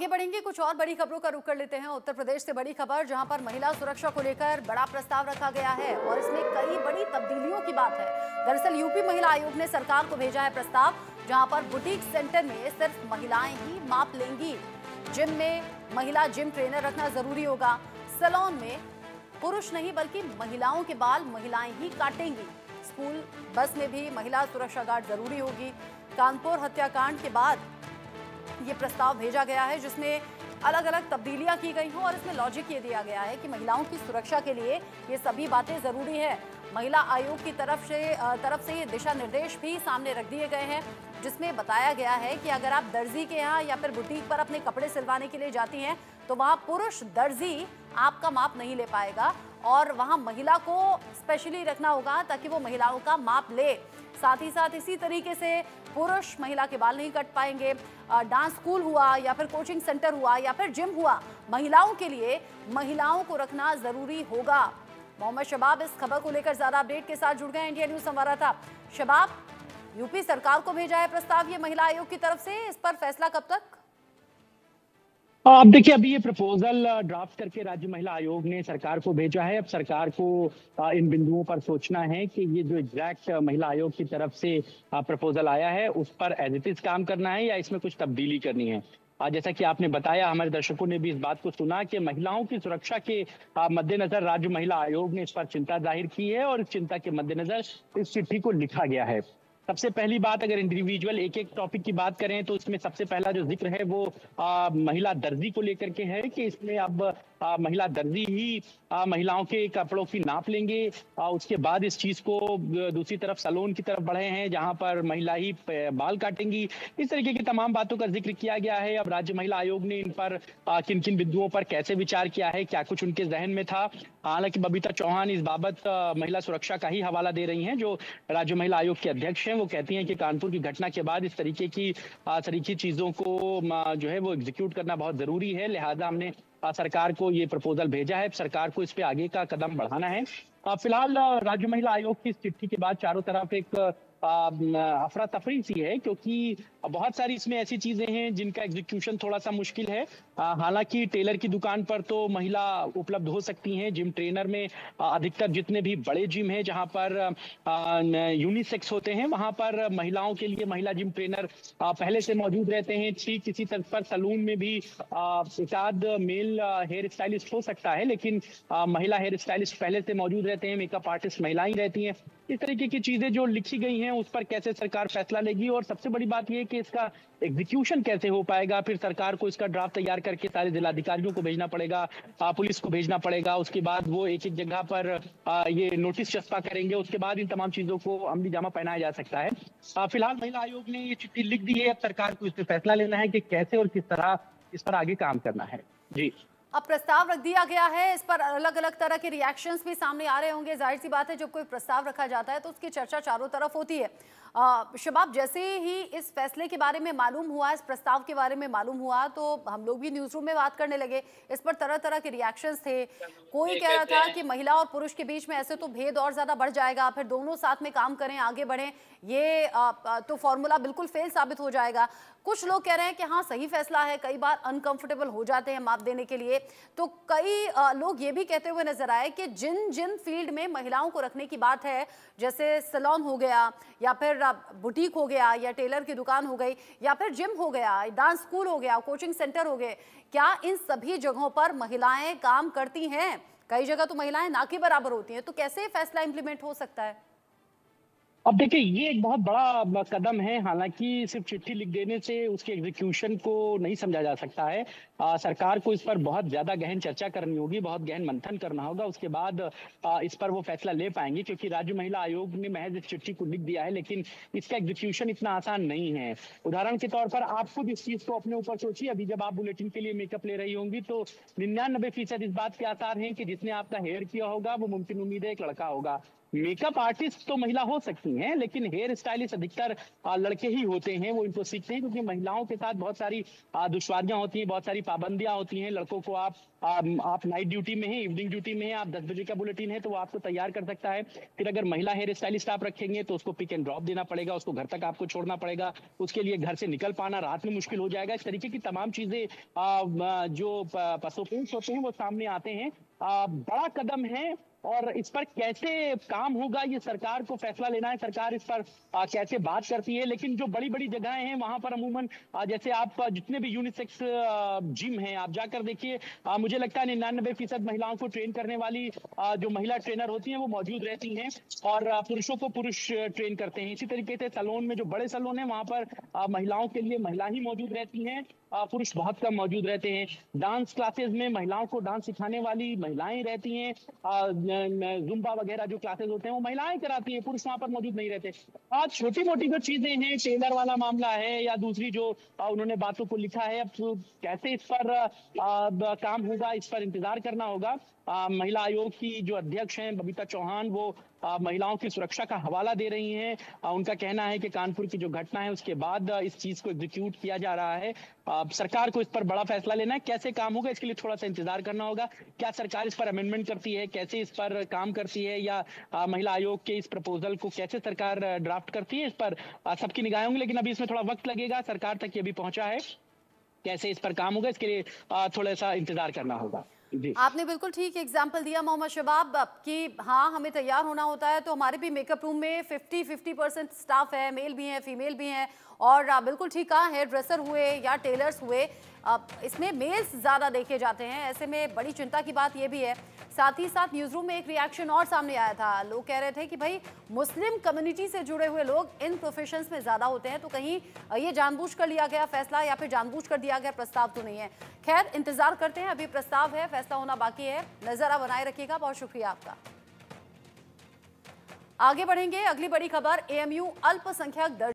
आगे बढ़ेंगे, कुछ और बड़ी खबरों का रुख कर लेते हैं। उत्तर प्रदेश से बड़ी खबर, जहां पर महिला सुरक्षा को लेकर बड़ा प्रस्ताव रखा गया है और इसमें कई बड़ी तब्दीलियों की बात है। दरअसल यूपी महिला आयोग ने सरकार को भेजा है प्रस्ताव, जहां पर बुटीक सेंटर में सिर्फ महिलाएं ही माप लेंगी। जिम में महिला जिम ट्रेनर रखना जरूरी होगा। सैलून में पुरुष नहीं बल्कि महिलाओं के बाल महिलाएं ही काटेंगी। स्कूल बस में भी महिला सुरक्षा गार्ड जरूरी होगी। कानपुर हत्याकांड के बाद ये प्रस्ताव भेजा गया है, जिसमें अलग अलग तब्दीलियां की गई हों और इसमें लॉजिक ये दिया गया है कि महिलाओं की सुरक्षा के लिए ये सभी बातें जरूरी है। महिला आयोग की तरफ से ये दिशा निर्देश भी सामने रख दिए गए हैं, जिसमें बताया गया है कि अगर आप दर्जी के यहाँ या फिर बुटीक पर अपने कपड़े सिलवाने के लिए जाती हैं तो वहाँ पुरुष दर्जी आपका माप नहीं ले पाएगा और वहाँ महिला को स्पेशली रखना होगा ताकि वो महिलाओं का माप ले। साथ ही साथ इसी तरीके से पुरुष महिला के बाल नहीं कट पाएंगे। डांस स्कूल हुआ या फिर कोचिंग सेंटर हुआ या फिर जिम हुआ, महिलाओं के लिए महिलाओं को रखना जरूरी होगा। मोहम्मद शबाब इस खबर को लेकर ज्यादा अपडेट के साथ जुड़ गए। इंडिया न्यूज संवाददाता शबाब, यूपी सरकार को भेजा है प्रस्ताव ये महिला आयोग की तरफ से, इस पर फैसला कब तक? अब देखिए, अभी ये प्रपोजल ड्राफ्ट करके राज्य महिला आयोग ने सरकार को भेजा है। अब सरकार को इन बिंदुओं पर सोचना है कि ये जो एग्जैक्ट महिला आयोग की तरफ से प्रपोजल आया है उस पर एज इट इज काम करना है या इसमें कुछ तब्दीली करनी है। जैसा कि आपने बताया, हमारे दर्शकों ने भी इस बात को सुना कि महिलाओं की सुरक्षा के मद्देनजर राज्य महिला आयोग ने इस पर चिंता जाहिर की है और इस चिंता के मद्देनजर इस चिट्ठी को लिखा गया है। सबसे पहली बात, अगर इंडिविजुअल एक एक टॉपिक की बात करें तो इसमें सबसे पहला जो जिक्र है वो महिला दर्जी को लेकर के है कि इसमें अब महिला दर्जी ही महिलाओं के कपड़ों की नाप लेंगे। उसके बाद इस चीज को दूसरी तरफ सैलून की तरफ बढ़े हैं, जहां पर महिला ही बाल काटेंगी। इस तरीके की तमाम बातों का जिक्र किया गया है। अब राज्य महिला आयोग ने इन पर किन किन बिंदुओं पर कैसे विचार किया है, क्या कुछ उनके जहन में था। हालांकि बबीता चौहान इस बाबत महिला सुरक्षा का ही हवाला दे रही हैं, जो राज्य महिला आयोग के अध्यक्ष हैं। वो कहती हैं कि कानपुर की घटना के बाद इस तरीके की चीजों को जो है वो एग्जीक्यूट करना बहुत जरूरी है। लिहाजा हमने सरकार को ये प्रपोजल भेजा है। सरकार को इस पे आगे का कदम बढ़ाना है। फिलहाल राज्य महिला आयोग की इस चिट्ठी के बाद चारों तरफ एक अफरा तफरी सी है, क्योंकि बहुत सारी इसमें ऐसी चीजें हैं जिनका एग्जीक्यूशन थोड़ा सा मुश्किल है। हालांकि टेलर की दुकान पर तो महिला उपलब्ध हो सकती हैं। जिम ट्रेनर में अधिकतर जितने भी बड़े जिम हैं जहां पर यूनिसेक्स होते हैं, वहां पर महिलाओं के लिए महिला जिम ट्रेनर पहले से मौजूद रहते हैं। ठीक इसी तरह पर सैलून में भी एक आध मेल हेयर स्टाइलिस्ट हो सकता है, लेकिन महिला हेयर स्टाइलिस्ट पहले से मौजूद रहते हैं। मेकअप आर्टिस्ट महिलाएं रहती हैं। इस तरीके की चीजें जो लिखी गई हैं उस पर कैसे सरकार फैसला लेगी, और सबसे बड़ी बात यह है कि इसका एग्जीक्यूशन कैसे हो पाएगा। फिर सरकार को इसका ड्राफ्ट तैयार करके सारे जिलाधिकारियों को भेजना पड़ेगा, पुलिस को भेजना पड़ेगा। उसके बाद वो एक एक जगह पर ये नोटिस चस्पा करेंगे। उसके बाद इन तमाम चीजों को अमली जामा पहनाया जा सकता है। फिलहाल महिला आयोग ने ये चिट्ठी लिख दी है। अब सरकार को इस पर फैसला लेना है कि कैसे और किस तरह इस पर आगे काम करना है। जी, अब प्रस्ताव रख दिया गया है, इस पर अलग अलग तरह के रिएक्शंस भी सामने आ रहे होंगे। जाहिर सी बात है, जब कोई प्रस्ताव रखा जाता है तो उसकी चर्चा चारों तरफ होती है। शबाब, जैसे ही इस फैसले के बारे में मालूम हुआ, इस प्रस्ताव के बारे में मालूम हुआ, तो हम लोग भी न्यूज रूम में बात करने लगे। इस पर तरह तरह के रिएक्शंस थे। कोई कह रहा था कि महिला और पुरुष के बीच में ऐसे तो भेद और ज्यादा बढ़ जाएगा, फिर दोनों साथ में काम करें, आगे बढ़ें, ये तो फॉर्मूला बिल्कुल फेल साबित हो जाएगा। कुछ लोग कह रहे हैं कि हाँ, सही फैसला है, कई बार अनकंफर्टेबल हो जाते हैं माप देने के लिए। तो कई लोग ये भी कहते हुए नजर आए कि जिन जिन फील्ड में महिलाओं को रखने की बात है, जैसे सैलून हो गया या फिर बुटीक हो गया या टेलर की दुकान हो गई या फिर जिम हो गया, डांस स्कूल हो गया, कोचिंग सेंटर हो गए, क्या इन सभी जगहों पर महिलाएं काम करती हैं? कई जगह तो महिलाएं ना के बराबर होती हैं। तो कैसे फैसला इंप्लीमेंट हो सकता है? अब देखिए, ये एक बहुत बड़ा कदम है। हालांकि सिर्फ चिट्ठी लिख देने से उसके एग्जीक्यूशन को नहीं समझा जा सकता है। सरकार को इस पर बहुत ज्यादा गहन चर्चा करनी होगी, बहुत गहन मंथन करना होगा। उसके बाद इस पर वो फैसला ले पाएंगे, क्योंकि राज्य महिला आयोग ने महज इस चिट्ठी को लिख दिया है, लेकिन इसका एग्जीक्यूशन इतना आसान नहीं है। उदाहरण के तौर पर आप खुद इस चीज को अपने ऊपर सोचिए। अभी जब आप बुलेटिन के लिए मेकअप ले रही होंगी तो 99% इस बात के आसार हैं कि जिसने आपका हेयर किया होगा वो मुमकिन उम्मीद है एक लड़का होगा। मेकअप आर्टिस्ट तो महिला हो सकती हैं, लेकिन हेयर स्टाइलिस्ट अधिकतर लड़के ही होते हैं। वो इनको सीखते हैं क्योंकि महिलाओं के साथ बहुत सारी दुश्वारियां होती हैं, बहुत सारी पाबंदियां होती हैं। लड़कों को आप नाइट ड्यूटी में हैं, इवनिंग ड्यूटी में हैं, आप 10 बजे का बुलेटिन है तो वो आपको तैयार कर सकता है। फिर अगर महिला हेयर स्टाइलिस्ट आप रखेंगे तो उसको पिक एंड ड्रॉप देना पड़ेगा, उसको घर तक आपको छोड़ना पड़ेगा, उसके लिए घर से निकल पाना रात में मुश्किल हो जाएगा। इस तरीके की तमाम चीजें जो पशुपेश होते हैं वो सामने आते हैं। बड़ा कदम है और इस पर कैसे काम होगा ये सरकार को फैसला लेना है। सरकार इस पर कैसे बात करती है, लेकिन जो बड़ी बड़ी जगहें हैं वहां पर अमूमन जैसे आप जितने भी यूनिसेक्स जिम हैं आप जाकर देखिए, मुझे लगता है 99% महिलाओं को ट्रेन करने वाली जो महिला ट्रेनर होती हैं वो मौजूद रहती हैं और पुरुषों को पुरुष ट्रेन करते हैं। इसी तरीके से सैलून में जो बड़े सैलून है वहां पर महिलाओं के लिए महिला ही मौजूद रहती हैं, पुरुष बहुत कम मौजूद रहते हैं। डांस क्लासेस में महिलाओं को डांस सिखाने वाली महिलाएं रहती हैं, जुम्बा वगैरह जो क्लासेस होते हैं वो महिलाएं कराती हैं, पुरुष वहां पर मौजूद नहीं रहते। आज छोटी मोटी जो चीजें हैं, टेलर वाला मामला है या दूसरी जो उन्होंने बातों को लिखा है, अब कैसे इस पर काम होगा इस पर इंतजार करना होगा। महिला आयोग की जो अध्यक्ष हैं बबीता चौहान वो महिलाओं की सुरक्षा का हवाला दे रही हैं। उनका कहना है कि कानपुर की जो घटना है उसके बाद इस चीज को एग्जीक्यूट किया जा रहा है। सरकार को इस पर बड़ा फैसला लेना है, कैसे काम होगा इसके लिए थोड़ा सा इंतजार करना होगा। क्या सरकार इस पर अमेंडमेंट करती है, कैसे इस पर काम करती है, या महिला आयोग के इस प्रपोजल को कैसे सरकार ड्राफ्ट करती है, इस पर सबकी निगाहें होंगी। लेकिन अभी इसमें थोड़ा वक्त लगेगा, सरकार तक ये अभी पहुंचा है। कैसे इस पर काम होगा इसके लिए थोड़ा सा इंतजार करना होगा। आपने बिल्कुल ठीक एग्जाम्पल दिया मोहम्मद शबाब कि हाँ हमें तैयार होना होता है, तो हमारे भी मेकअप रूम में 50% स्टाफ है, मेल भी हैं फीमेल भी हैं। और बिल्कुल ठीक कहा, हेयर ड्रेसर हुए या टेलर्स हुए, इसमें मेल्स ज़्यादा देखे जाते हैं। ऐसे में बड़ी चिंता की बात यह भी है। साथ ही साथ न्यूज़ रूम में एक रिएक्शन और सामने आया था, लोग कह रहे थे कि भाई मुस्लिम कम्युनिटी से जुड़े हुए लोग इन प्रोफेशंस में ज़्यादा होते हैं, तो कहीं ये जानबूझ कर लिया गया फैसला या फिर जानबूझ कर दिया गया प्रस्ताव तो नहीं है। खैर इंतजार करते हैं, अभी प्रस्ताव है, फैसला होना बाकी है। नजर बनाए रखिएगा। बहुत शुक्रिया आपका। आगे बढ़ेंगे, अगली बड़ी खबर, एएमयू अल्पसंख्यक